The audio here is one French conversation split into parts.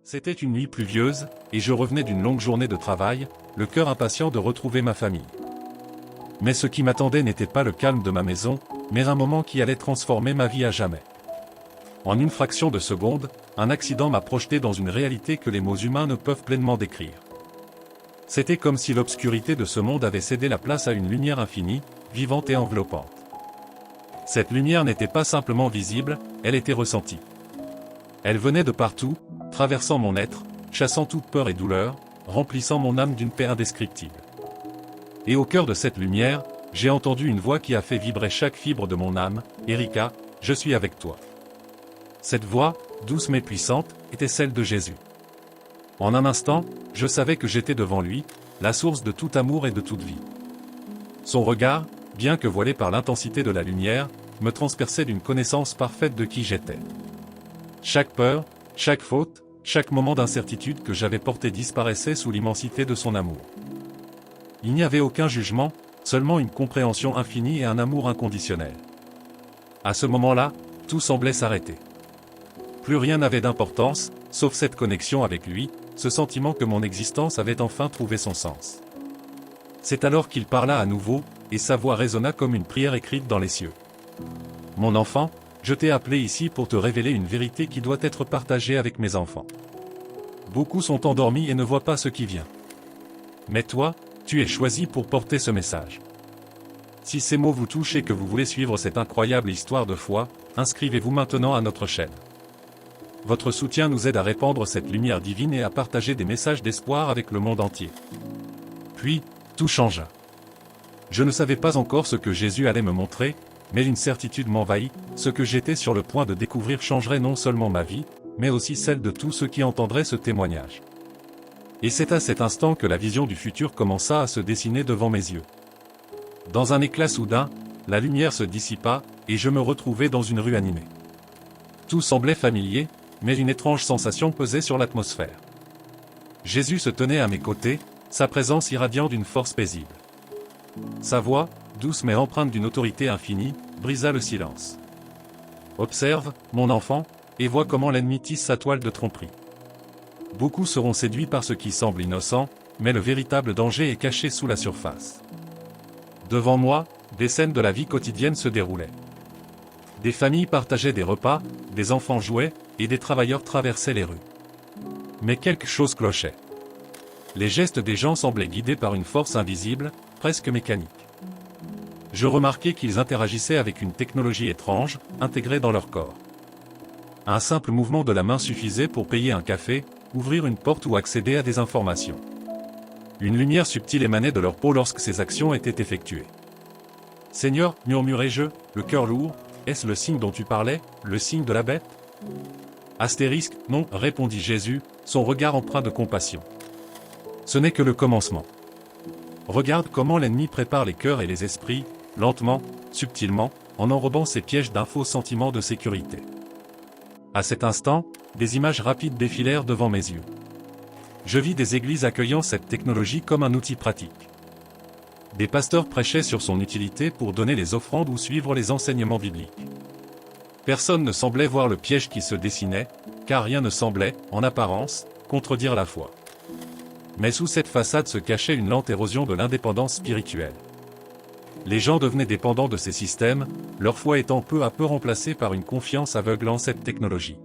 C'était une nuit pluvieuse, et je revenais d'une longue journée de travail, le cœur impatient de retrouver ma famille. Mais ce qui m'attendait n'était pas le calme de ma maison, mais un moment qui allait transformer ma vie à jamais. En une fraction de seconde, un accident m'a projeté dans une réalité que les mots humains ne peuvent pleinement décrire. C'était comme si l'obscurité de ce monde avait cédé la place à une lumière infinie, vivante et enveloppante. Cette lumière n'était pas simplement visible, elle était ressentie. Elle venait de partout, traversant mon être, chassant toute peur et douleur, remplissant mon âme d'une paix indescriptible. Et au cœur de cette lumière, j'ai entendu une voix qui a fait vibrer chaque fibre de mon âme, « Erika, je suis avec toi ». Cette voix, douce mais puissante, était celle de Jésus. En un instant, je savais que j'étais devant lui, la source de tout amour et de toute vie. Son regard, bien que voilé par l'intensité de la lumière, me transperçait d'une connaissance parfaite de qui j'étais. Chaque peur, chaque faute, chaque moment d'incertitude que j'avais porté disparaissait sous l'immensité de son amour. Il n'y avait aucun jugement, seulement une compréhension infinie et un amour inconditionnel. À ce moment-là, tout semblait s'arrêter. Plus rien n'avait d'importance, sauf cette connexion avec lui, ce sentiment que mon existence avait enfin trouvé son sens. C'est alors qu'il parla à nouveau, et sa voix résonna comme une prière écrite dans les cieux. « Mon enfant, je t'ai appelé ici pour te révéler une vérité qui doit être partagée avec mes enfants. Beaucoup sont endormis et ne voient pas ce qui vient. Mais toi, tu es choisi pour porter ce message. Si ces mots vous touchent et que vous voulez suivre cette incroyable histoire de foi, inscrivez-vous maintenant à notre chaîne. Votre soutien nous aide à répandre cette lumière divine et à partager des messages d'espoir avec le monde entier. » Puis, tout changea. Je ne savais pas encore ce que Jésus allait me montrer, mais une certitude m'envahit, ce que j'étais sur le point de découvrir changerait non seulement ma vie, mais aussi celle de tous ceux qui entendraient ce témoignage. Et c'est à cet instant que la vision du futur commença à se dessiner devant mes yeux. Dans un éclat soudain, la lumière se dissipa, et je me retrouvai dans une rue animée. Tout semblait familier, mais une étrange sensation pesait sur l'atmosphère. Jésus se tenait à mes côtés, sa présence irradiant d'une force paisible. Sa voix, douce mais empreinte d'une autorité infinie, brisa le silence. « Observe, mon enfant, et vois comment l'ennemi tisse sa toile de tromperie. Beaucoup seront séduits par ce qui semble innocent, mais le véritable danger est caché sous la surface. » Devant moi, des scènes de la vie quotidienne se déroulaient. Des familles partageaient des repas, des enfants jouaient, et des travailleurs traversaient les rues. Mais quelque chose clochait. Les gestes des gens semblaient guidés par une force invisible, presque mécanique. Je remarquai qu'ils interagissaient avec une technologie étrange, intégrée dans leur corps. Un simple mouvement de la main suffisait pour payer un café, ouvrir une porte ou accéder à des informations. Une lumière subtile émanait de leur peau lorsque ces actions étaient effectuées. « Seigneur, murmurai-je, le cœur lourd, est-ce le signe dont tu parlais, le signe de la bête ?» Astérisque, non, répondit Jésus, son regard empreint de compassion. Ce n'est que le commencement. Regarde comment l'ennemi prépare les cœurs et les esprits, lentement, subtilement, en enrobant ses pièges d'un faux sentiment de sécurité. À cet instant, des images rapides défilèrent devant mes yeux. Je vis des églises accueillant cette technologie comme un outil pratique. Des pasteurs prêchaient sur son utilité pour donner les offrandes ou suivre les enseignements bibliques. Personne ne semblait voir le piège qui se dessinait, car rien ne semblait, en apparence, contredire la foi. Mais sous cette façade se cachait une lente érosion de l'indépendance spirituelle. Les gens devenaient dépendants de ces systèmes, leur foi étant peu à peu remplacée par une confiance aveugle en cette technologie.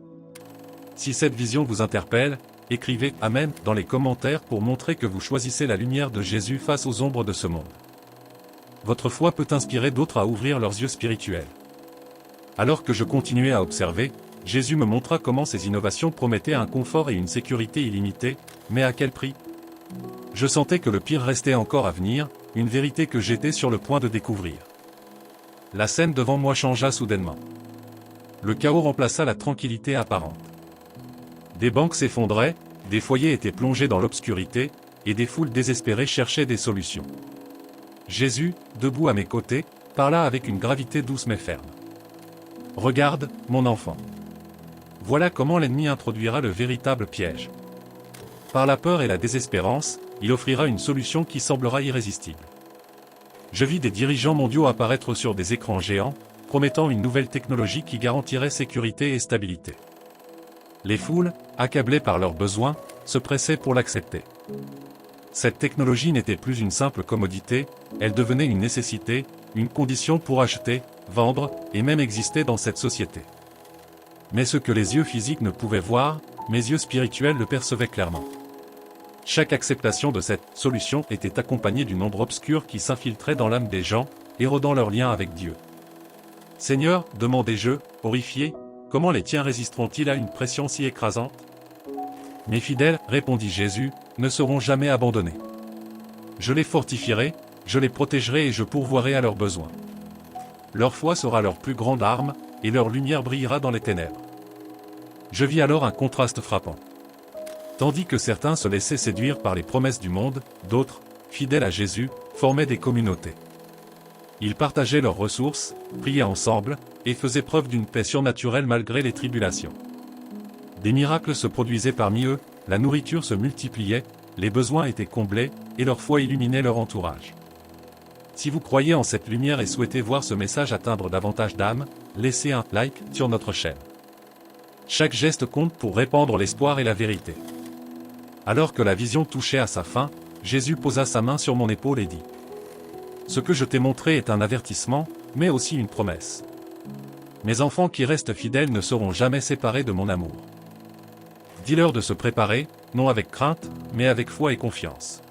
Si cette vision vous interpelle, écrivez « Amen » dans les commentaires pour montrer que vous choisissez la lumière de Jésus face aux ombres de ce monde. Votre foi peut inspirer d'autres à ouvrir leurs yeux spirituels. Alors que je continuais à observer, Jésus me montra comment ces innovations promettaient un confort et une sécurité illimités, mais à quel prix ? Je sentais que le pire restait encore à venir, une vérité que j'étais sur le point de découvrir. La scène devant moi changea soudainement. Le chaos remplaça la tranquillité apparente. Des banques s'effondraient, des foyers étaient plongés dans l'obscurité, et des foules désespérées cherchaient des solutions. Jésus, debout à mes côtés, parla avec une gravité douce mais ferme. « Regarde, mon enfant. Voilà comment l'ennemi introduira le véritable piège. Par la peur et la désespérance, il offrira une solution qui semblera irrésistible. » Je vis des dirigeants mondiaux apparaître sur des écrans géants, promettant une nouvelle technologie qui garantirait sécurité et stabilité. Les foules, accablées par leurs besoins, se pressaient pour l'accepter. Cette technologie n'était plus une simple commodité, elle devenait une nécessité, une condition pour acheter, vendre, et même exister dans cette société. Mais ce que les yeux physiques ne pouvaient voir, mes yeux spirituels le percevaient clairement. Chaque acceptation de cette solution était accompagnée d'une ombre obscure qui s'infiltrait dans l'âme des gens, érodant leur lien avec Dieu. « Seigneur, demandai-je, horrifié, comment les tiens résisteront-ils à une pression si écrasante ? Mes fidèles, répondit Jésus, ne seront jamais abandonnés. Je les fortifierai, je les protégerai et je pourvoirai à leurs besoins. Leur foi sera leur plus grande arme, et leur lumière brillera dans les ténèbres. » Je vis alors un contraste frappant. Tandis que certains se laissaient séduire par les promesses du monde, d'autres, fidèles à Jésus, formaient des communautés. Ils partageaient leurs ressources, priaient ensemble, et faisaient preuve d'une paix surnaturelle malgré les tribulations. Des miracles se produisaient parmi eux, la nourriture se multipliait, les besoins étaient comblés, et leur foi illuminait leur entourage. Si vous croyez en cette lumière et souhaitez voir ce message atteindre davantage d'âmes, laissez un like sur notre chaîne. Chaque geste compte pour répandre l'espoir et la vérité. Alors que la vision touchait à sa fin, Jésus posa sa main sur mon épaule et dit : « Ce que je t'ai montré est un avertissement, mais aussi une promesse. Mes enfants qui restent fidèles ne seront jamais séparés de mon amour. Dis-leur de se préparer, non avec crainte, mais avec foi et confiance. »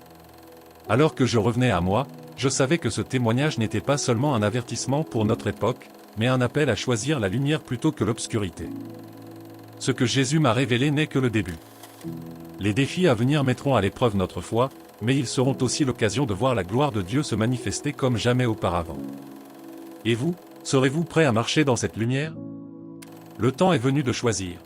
Alors que je revenais à moi, je savais que ce témoignage n'était pas seulement un avertissement pour notre époque, mais un appel à choisir la lumière plutôt que l'obscurité. Ce que Jésus m'a révélé n'est que le début. Les défis à venir mettront à l'épreuve notre foi, mais ils seront aussi l'occasion de voir la gloire de Dieu se manifester comme jamais auparavant. Et vous, serez-vous prêt à marcher dans cette lumière ? Le temps est venu de choisir.